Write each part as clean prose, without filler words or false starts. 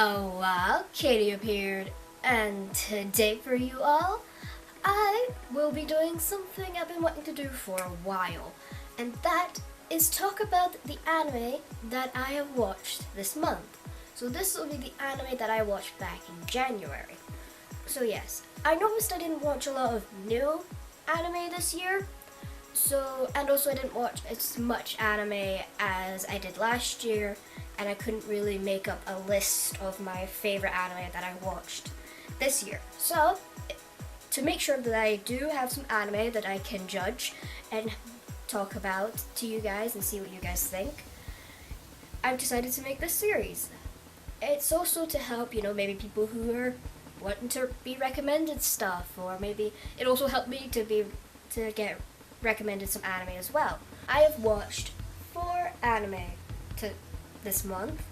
Oh wow, Katie appeared, and today for you all, I will be doing something I've been wanting to do for a while, and that is talk about the anime that I have watched this month. So this will be the anime that I watched back in January. So yes, I noticed I didn't watch a lot of new anime this year, and also I didn't watch as much anime as I did last year, and I couldn't really make up a list of my favorite anime that I watched this year. So, to make sure that I do have some anime that I can judge and talk about to you guys and see what you guys think, I've decided to make this series. It's also to help, maybe people who are wanting to be recommended stuff, or maybe it also helped me to get recommended some anime as well. I have watched 4 anime this month.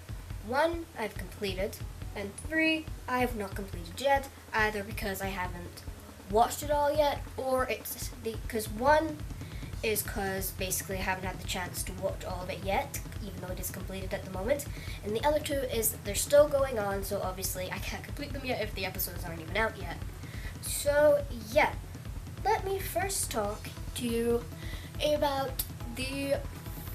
1 I've completed, and 3 I have not completed yet, either because I haven't watched it all yet, or it's because 1 is because basically I haven't had the chance to watch all of it yet, even though it is completed at the moment, and the other 2 is that they're still going on, so obviously I can't complete them yet if the episodes aren't even out yet. So yeah, let me first talk to you about the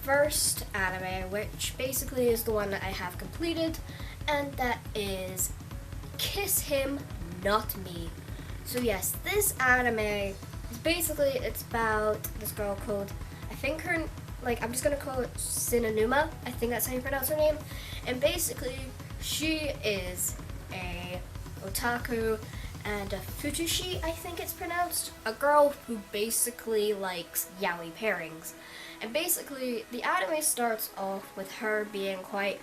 first anime, which basically is the one that I have completed, and that is Kiss Him, Not Me. So yes, this anime is it's about this girl called, I'm just gonna call it Sinanuma, I think that's how you pronounce her name, and basically she is a otaku and a futushi, I think it's pronounced, a girl who basically likes yaoi pairings. And basically, the anime starts off with her being quite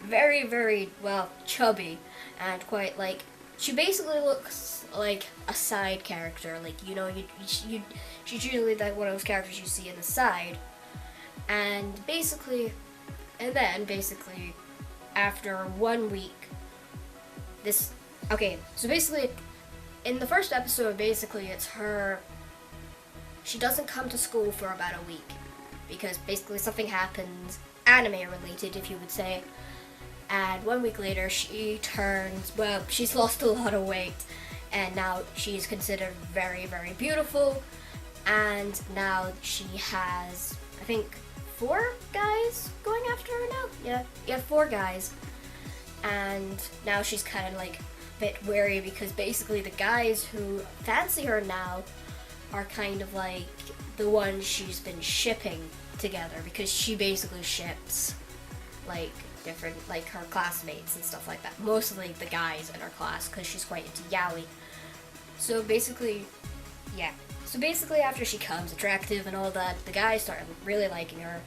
very, very, chubby, and quite, she basically looks like a side character, she's usually one of those characters you see in the side, and then basically, after 1 week, in the first episode, basically, it's her, she doesn't come to school for about a week, because basically something happens, anime related if you would say, and 1 week later she's lost a lot of weight, and now she's considered very, very beautiful, and now she has, I think, 4 guys going after her now? Yeah, 4 guys, and now she's kind of a bit wary, because basically the guys who fancy her now are kind of the ones she's been shipping together, because she basically ships different her classmates and stuff like that, mostly the guys in her class, because she's quite into yaoi. So basically after she comes attractive and all that, the guys start really liking her,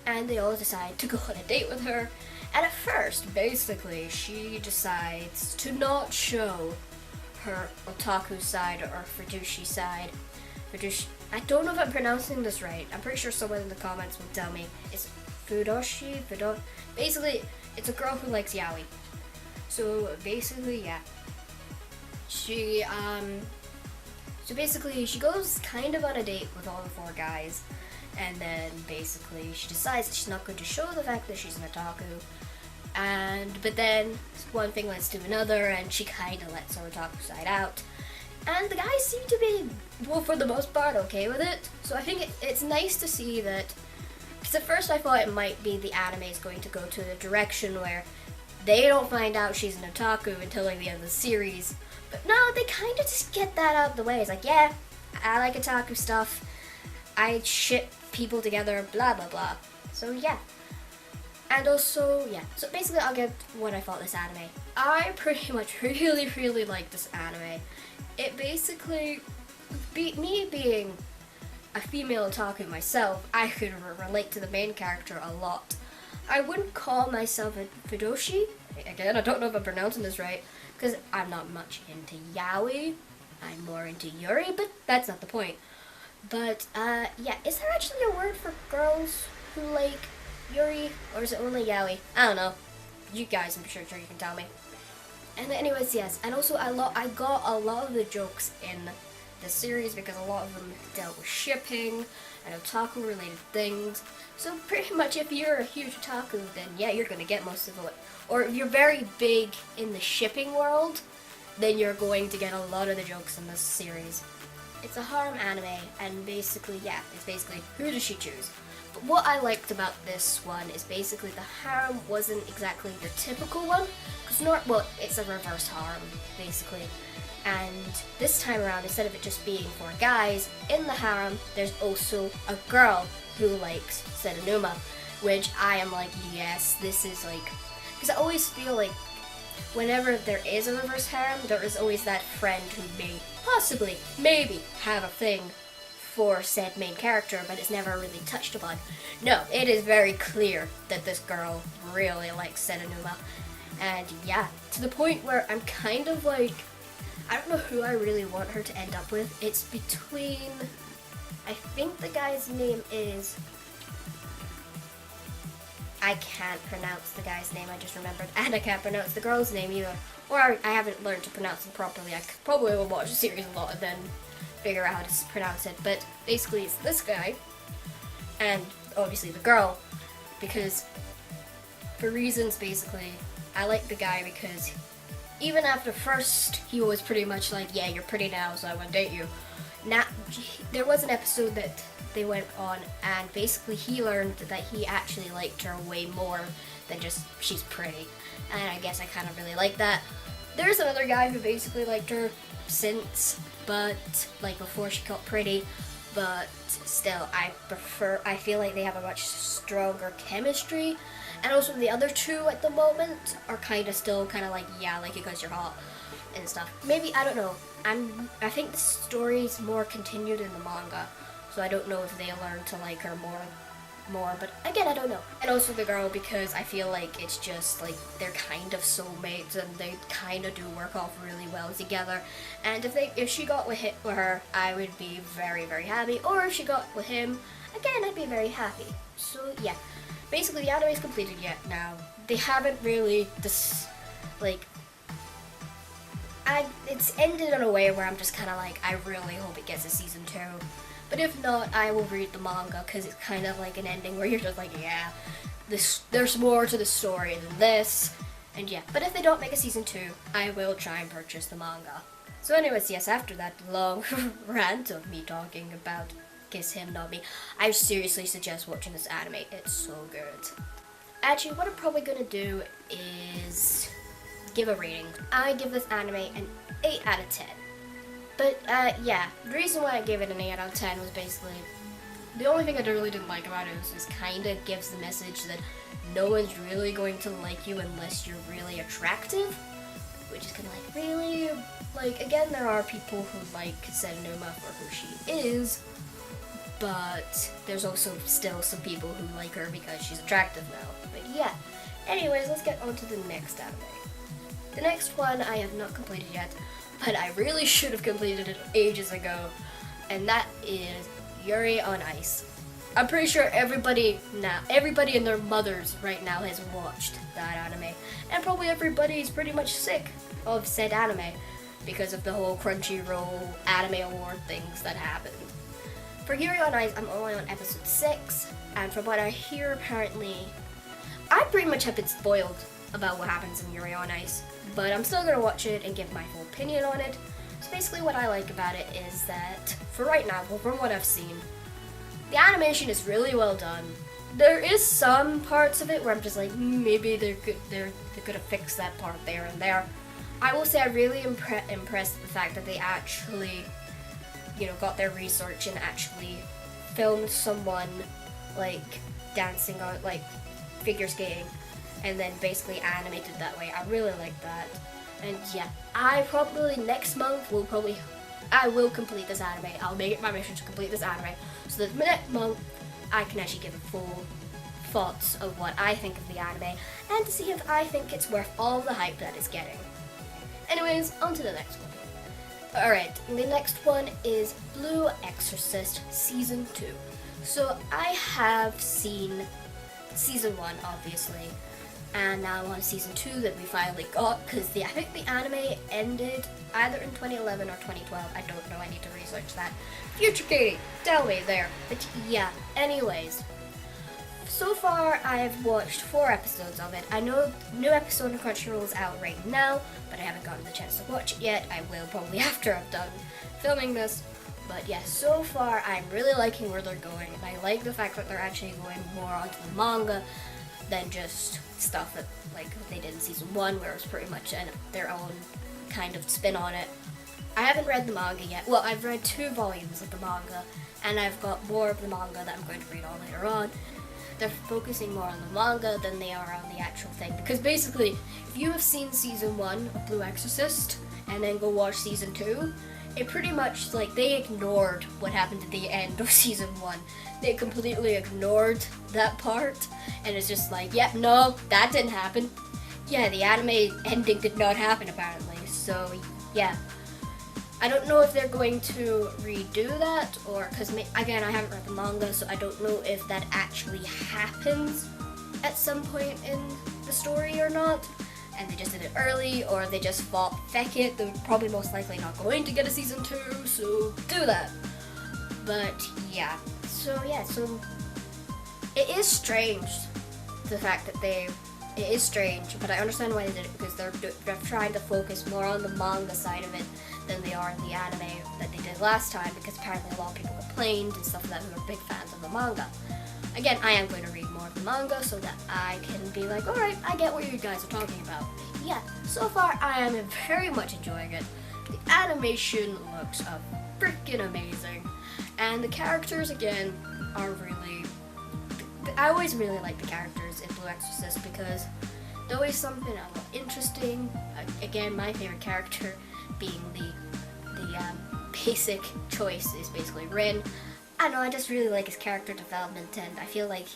and they all decide to go on a date with her. And at first, basically, she decides to not show her otaku side or futushi side. I don't know if I'm pronouncing this right. I'm pretty sure someone in the comments will tell me. It's basically, it's a girl who likes yaoi. So basically, yeah. She goes kind of on a date with all the 4 guys, and then basically she decides that she's not going to show the fact that she's an otaku. But then one thing leads to another, and she kind of lets her otaku side out. And the guys seem to be, for the most part, okay with it. So I think it's nice to see that, because at first I thought it might be the anime is going to go to the direction where they don't find out she's an otaku until the end of the series. But no, they kind of just get that out of the way. It's yeah, I like otaku stuff. I ship people together, blah, blah, blah. So yeah. And also, yeah. So basically, I'll get what I thought this anime. I pretty much really, really like this anime. It basically, me being a female otaku myself, I could relate to the main character a lot. I wouldn't call myself a fudoshi. Again, I don't know if I'm pronouncing this right, because I'm not much into yaoi. I'm more into Yuri, but that's not the point. But, yeah, is there actually a word for girls who like Yuri, or is it only yaoi? I don't know. You guys, I'm sure you can tell me. And anyways, yes, and also I got a lot of the jokes in this series because a lot of them dealt with shipping and otaku related things. So pretty much if you're a huge otaku, then yeah, you're gonna get most of it. Or if you're very big in the shipping world, then you're going to get a lot of the jokes in this series. It's a harem anime, and basically, yeah, it's basically who does she choose? But what I liked about this one is basically the harem wasn't exactly your typical one, because well, it's a reverse harem, basically. And this time around, instead of it just being for guys, in the harem, there's also a girl who likes Senonuma, which I am like, yes, this is like, because I always feel like whenever there is a reverse harem, there is always that friend who may possibly, maybe, have a thing for said main character, but it's never really touched upon. No, it is very clear that this girl really likes Senonuma. And yeah, to the point where I'm kind of like, I don't know who I really want her to end up with. It's between, I think the guy's name is, I can't pronounce the guy's name, I just remembered, and I can't pronounce the girl's name either. Or I haven't learned to pronounce them properly. I probably will watch the series a lot and then figure out how to pronounce it. But basically it's this guy, and obviously the girl, because for reasons basically, I like the guy because even after first he was pretty much like, yeah, you're pretty now, so I want to date you. Now, there was an episode that they went on, and basically he learned that he actually liked her way more than just she's pretty. And I guess I kind of really like that. There's another guy who basically liked her since, but like before she got pretty, but still I feel like they have a much stronger chemistry. And also the other two at the moment are kind of still kind of like, yeah, I like you because you're hot and stuff. Maybe, I don't know. I think the story's more continued in the manga, so I don't know if they learn to like her more, but again, I don't know. And also the girl, because I feel like it's just like they're kind of soulmates and they kind of do work off really well together. And if she got with her, I would be very, very happy. Or if she got with him, again, I'd be very happy. So yeah, basically the anime's completed yet now. They haven't really it's ended in a way where I'm just kind of like, I really hope it gets a season 2. But if not, I will read the manga, because it's kind of like an ending where you're just like, yeah, there's more to the story than this. And yeah, but if they don't make a season 2, I will try and purchase the manga. So anyways, yes, after that long rant of me talking about Kiss Him Not Me, I seriously suggest watching this anime. It's so good. Actually, what I'm probably gonna do is give a rating. I give this anime an 8 out of 10. But yeah, the reason why I gave it an 8 out of 10 was basically, the only thing I really didn't like about it was just kind of gives the message that no one's really going to like you unless you're really attractive, which is kind of like, really? Like, again, there are people who like Senonuma for who she is, but there's also still some people who like her because she's attractive now. But yeah, anyways, let's get on to the next anime. The next one I have not completed yet, but I really should have completed it ages ago, and that is Yuri on Ice. I'm pretty sure everybody and their mothers right now has watched that anime, and probably everybody's pretty much sick of said anime because of the whole Crunchyroll Anime Award things that happened. For Yuri on Ice, I'm only on episode 6, and from what I hear, apparently, I pretty much have been spoiled about what happens in Yuri on Ice, but I'm still gonna watch it and give my full opinion on it. So basically what I like about it is that, for right now, well, from what I've seen, the animation is really well done. There is some parts of it where I'm just like, maybe they could have fixed that part there and there. I will say I really impressed with the fact that they actually, got their research and actually filmed someone, like, dancing on, like, figure skating, and then basically animated that way. I really like that. And yeah, I probably next month I will complete this anime. I'll make it my mission to complete this anime, so that next month I can actually give full thoughts of what I think of the anime, and to see if I think it's worth all the hype that it's getting. Anyways, on to the next one. Alright, the next one is Blue Exorcist Season 2. So I have seen Season 1, obviously, and now I'm on season 2 that we finally got, because I think the anime ended either in 2011 or 2012. I don't know, I need to research that. Future Katie, tell me there. But yeah, anyways. So far, I've watched 4 episodes of it. I know new episode of Crunchyroll is out right now, but I haven't gotten the chance to watch it yet. I will probably after I'm done filming this. But yeah, so far, I'm really liking where they're going, and I like the fact that they're actually going more onto the manga than just stuff that like they did in season 1, where it was pretty much their own kind of spin on it. I haven't read the manga yet. Well, I've read 2 volumes of the manga, and I've got more of the manga that I'm going to read on later on. They're focusing more on the manga than they are on the actual thing, because basically, if you have seen season 1 of Blue Exorcist and then go watch season 2, it pretty much, like, they ignored what happened at the end of season 1. They completely ignored that part, and it's just like, yeah, no, that didn't happen. Yeah, the anime ending did not happen, apparently, so, yeah. I don't know if they're going to redo that, or, because, again, I haven't read the manga, so I don't know if that actually happens at some point in the story or not, and they just did it early, or they just thought, feck it, they're probably most likely not going to get a season 2, so do that. But, yeah. So it is strange, the fact that it is strange, but I understand why they did it, because they're trying to focus more on the manga side of it than they are in the anime that they did last time, because apparently a lot of people complained and stuff like that who are big fans of the manga. Again, I am going to read more of the manga so that I can be like, alright, I get what you guys are talking about. Yeah, so far I am very much enjoying it. The animation looks freaking amazing. And the characters, again, are really... I always really like the characters in Blue Exorcist because there's always something a little interesting. Again, my favorite character being the basic choice is basically Rin. I don't know, I just really like his character development, and I feel like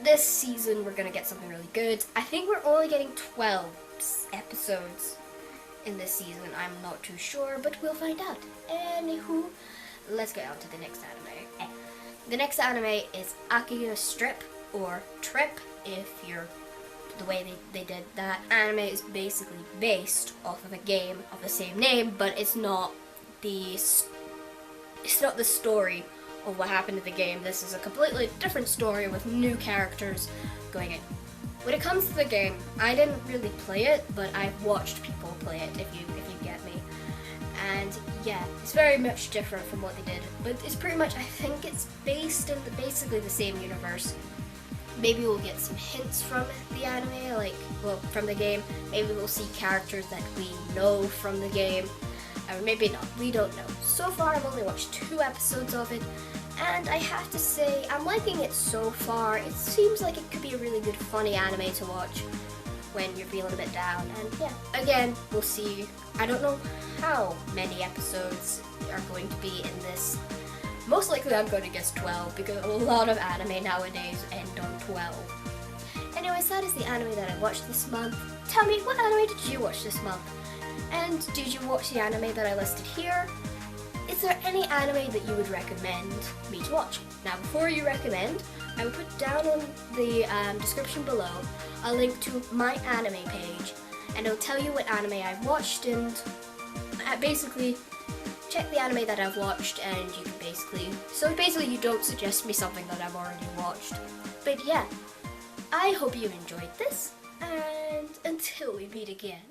this season we're gonna get something really good. I think we're only getting 12 episodes in this season. I'm not too sure, but we'll find out. Anywho, let's get on to the next anime. The next anime is Akiga Strip, or Trip, if you're the way they did that. Anime is basically based off of a game of the same name, but it's not the story of what happened in the game. This is a completely different story with new characters going in. When it comes to the game, I didn't really play it, but I've watched people play it, if you get me. And yeah, it's very much different from what they did, but it's pretty much, I think it's based in basically the same universe. Maybe we'll get some hints from the anime, from the game. Maybe we'll see characters that we know from the game, or maybe not, we don't know. So far, I've only watched 2 episodes of it, and I have to say, I'm liking it so far. It seems like it could be a really good, funny anime to watch when you're feeling a bit down, and yeah. Again, we'll see. I don't know how many episodes are going to be in this. Most likely I'm going to guess 12, because a lot of anime nowadays end on 12. Anyways, that is the anime that I watched this month. Tell me, what anime did you watch this month? And did you watch the anime that I listed here? Is there any anime that you would recommend me to watch? Now, before you recommend, I will put down on the description below a link to my anime page, and it'll tell you what anime I've watched, and basically check the anime that I've watched, and you can basically you don't suggest me something that I've already watched. But yeah, I hope you enjoyed this, and until we meet again.